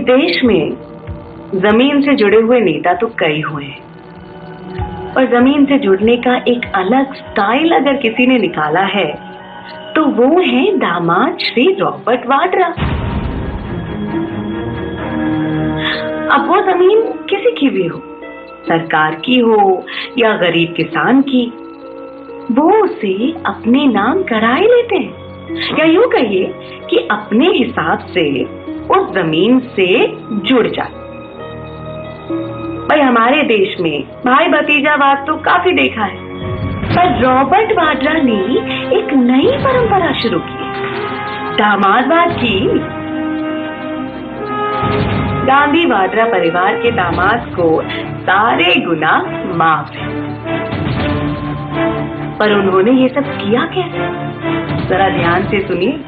देश में जमीन से जुड़े हुए नेता तो कई हुए हैं, और जमीन से जुड़ने का एक अलग स्टाइल अगर किसी ने निकाला है तो वो है दामाद श्री रॉबर्ट वाड्रा। अब वो जमीन किसी की भी हो, सरकार की हो या गरीब किसान की, वो उसे अपने नाम करा ही लेते हैं, या यूं कहिए कि अपने हिसाब से उस जमीन से जुड़ जाए। भाई हमारे देश में भाई भतीजावाद तो काफी देखा है, पर रॉबर्ट वाड्रा ने एक नई परंपरा शुरू की, दामादवाद की। गांधी वाड्रा परिवार के दामाद को सारे गुनाह माफ है, पर उन्होंने ये सब किया कैसे? जरा ध्यान से सुनिए।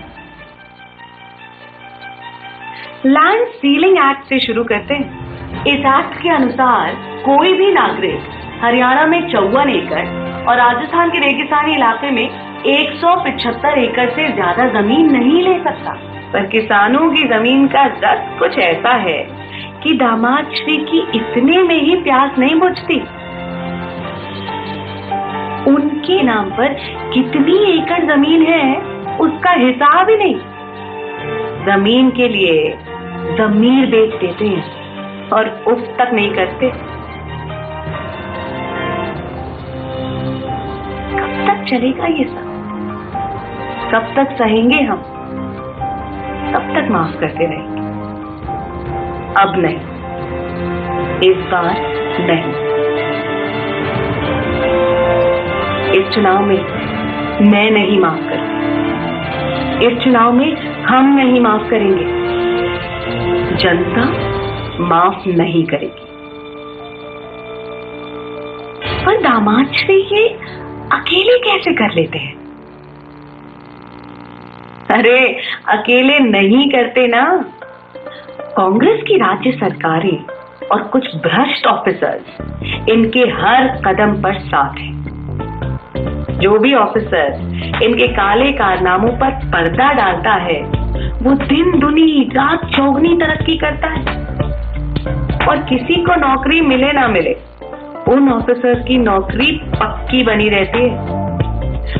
लैंड सीलिंग एक्ट से शुरू करते हैं। इस एक्ट के अनुसार कोई भी नागरिक हरियाणा में 54 एकड़ और राजस्थान के रेगिस्तानी इलाके में 175 एकड़ से ज्यादा जमीन नहीं ले सकता। पर किसानों की जमीन का रस कुछ ऐसा है कि दामाद श्री की इतने में ही प्यास नहीं बुझती। उनके नाम पर कितनी एकड़ जमीन है उसका हिसाब ही नहीं। जमीन के लिए जमीर बेच देते हैं और उफ तक नहीं करते। कब तक चलेगा ये सब? कब तक सहेंगे हम? कब तक माफ करते रहेंगे? अब नहीं, इस बार नहीं। इस चुनाव में मैं नहीं माफ करूंगी। इस चुनाव में हम नहीं माफ करेंगे। जनता माफ नहीं करेगी। पर दामाद श्री ये अकेले कैसे कर लेते हैं? अरे अकेले नहीं करते ना। कांग्रेस की राज्य सरकारें और कुछ भ्रष्ट ऑफिसर्स इनके हर कदम पर साथ हैं। जो भी ऑफिसर इनके काले कारनामों पर पर्दा डालता है वो दिन दुनी रात चौगनी तरक्की करता है, और किसी को नौकरी मिले ना मिले उन ऑफिसर्स की नौकरी पक्की बनी रहती है।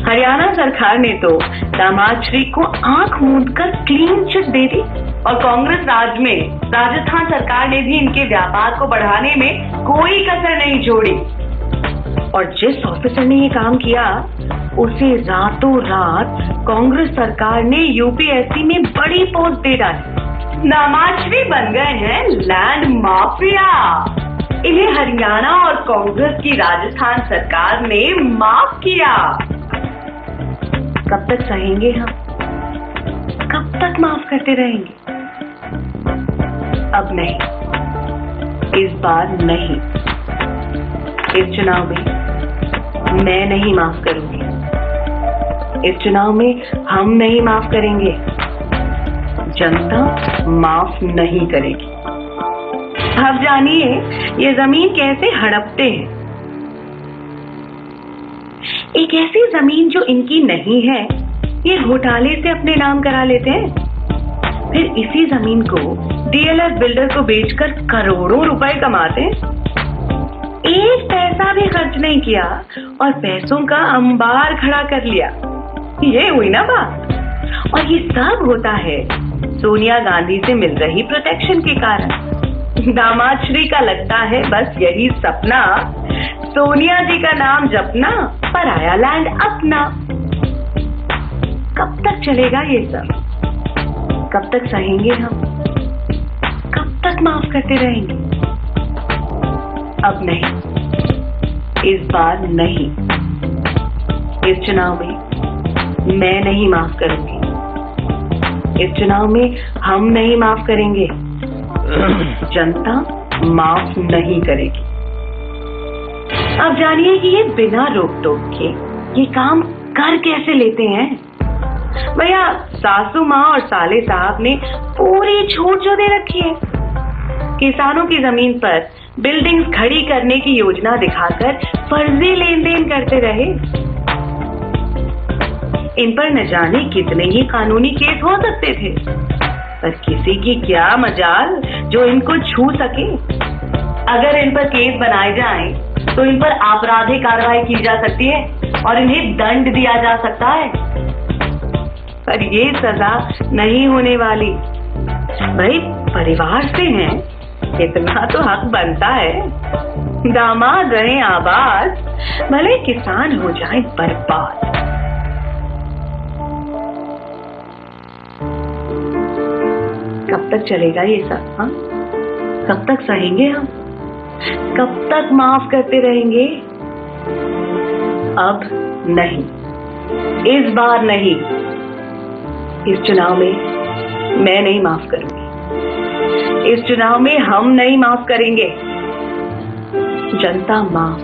हरियाणा सरकार ने तो दामाद श्री को आंख मूंद कर क्लीन चिट दे दी, और कांग्रेस राज में राजस्थान सरकार ने भी इनके व्यापार को बढ़ाने में कोई कसर नहीं छोड़ी। और जिस ऑफिसर ने ये काम किया उसे रातों रात कांग्रेस सरकार ने यूपीएससी में बड़ी पोस्ट दे डाली। दामाद श्री बन गए हैं लैंड माफिया। इन्हें हरियाणा और कांग्रेस की राजस्थान सरकार ने माफ किया। कब तक सहेंगे हम? कब तक माफ करते रहेंगे? अब नहीं, इस बार नहीं। इस चुनाव में मैं नहीं माफ करूंगी। इस चुनाव में हम नहीं माफ करेंगे। जनता माफ नहीं करेगी। अब जानिए ये जमीन कैसे हड़पते हैं। एक ऐसी जमीन जो इनकी नहीं है ये घोटाले से अपने नाम करा लेते हैं, फिर इसी जमीन को डीएलएफ बिल्डर को बेचकर करोड़ों रुपए कमाते हैं। एक पैसा भी खर्च नहीं किया और पैसों का अंबार खड़ा कर लिया। ये हुई ना बात। और ये सब होता है सोनिया गांधी से मिल रही प्रोटेक्शन के कारण। दामाद श्री का लगता है बस यही सपना, सोनिया जी का नाम जपना, पराया लैंड अपना। कब तक चलेगा ये सब? कब तक सहेंगे हम? कब तक माफ करते रहेंगे? अब नहीं, इस बार नहीं। इस चुनाव में मैं नहीं माफ करूंगी। इस चुनाव में हम नहीं माफ करेंगे। जनता माफ नहीं करेगी। अब जानिए कि ये बिना रोक टोक के ये काम कर कैसे लेते हैं। भैया सासू माँ और साले साहब ने पूरी छूट जो दे रखी है। किसानों की जमीन पर बिल्डिंग्स खड़ी करने की योजना दिखाकर फर्जी लेन देन करते रहे। इन पर न जाने कितने ही कानूनी केस हो सकते थे, पर किसी की क्या मजाल जो इनको छू सके। अगर इन पर केस बनाए जाएं, तो इन पर आपराधिक कार्रवाई की जा सकती है और इन्हें दंड दिया जा सकता है, पर ये सजा नहीं होने वाली। भाई परिवार से हैं, इतना तो हक बनता है। दामाद रहे आबाद, भले किसान हो जाए बर्बाद। कब तक चलेगा ये सब? हाँ, कब तक सहेंगे हम? कब तक माफ करते रहेंगे? अब नहीं, इस बार नहीं। इस चुनाव में मैं नहीं माफ करूंगी। इस चुनाव में हम नहीं माफ करेंगे। जनता माफ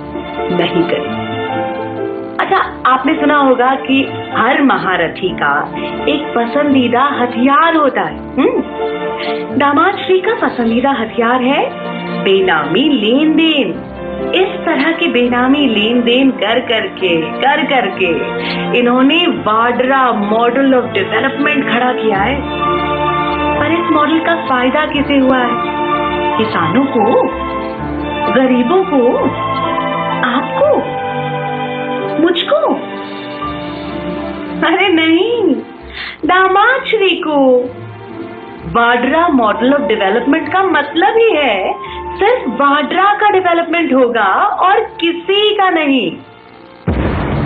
नहीं करेगी। अच्छा, आपने सुना होगा कि हर महारथी का एक पसंदीदा हथियार होता है। दामाद श्री का पसंदीदा हथियार है बेनामी लेन देन। इस तरह के बेनामी लेन देन कर करके इन्होंने वाड्रा मॉडल ऑफ डेवलपमेंट खड़ा किया है। पर इस मॉडल का फायदा किसे हुआ है? किसानों को, गरीबों को, आपको, मुझको? अरे नहीं, दामाद श्री को। वाड्रा मॉडल ऑफ डेवलपमेंट का मतलब ही है सिर्फ वाड्रा का डेवलपमेंट होगा और किसी का नहीं।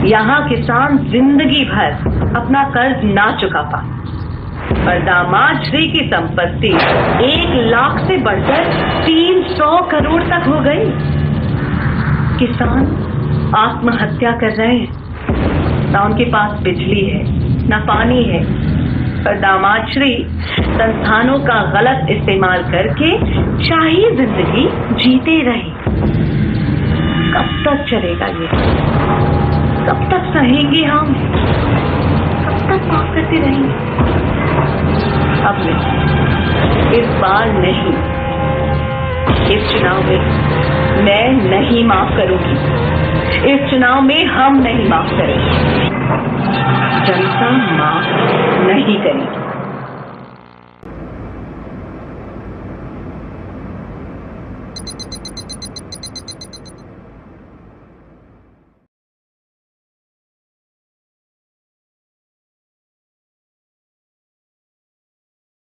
यहाँ किसान जिंदगी भर अपना कर्ज ना चुका पाए, पर दामाद श्री की संपत्ति 1 लाख से बढ़कर 300 करोड़ तक हो गई। किसान आत्महत्या कर रहे हैं, ना उनके पास बिजली है, ना पानी है, पर दामाद श्री संस्थानों का गलत इस्तेमाल करके शाही जिंदगी जीते रहे। कब तक चलेगा ये? कब तक सहेंगे हम? कब तक माफ करते रहेंगे? अब नहीं, इस बार नहीं। इस चुनाव में मैं नहीं माफ करूंगी। इस चुनाव में हम नहीं माफ करेंगे। जनता माफ नहीं करेगी।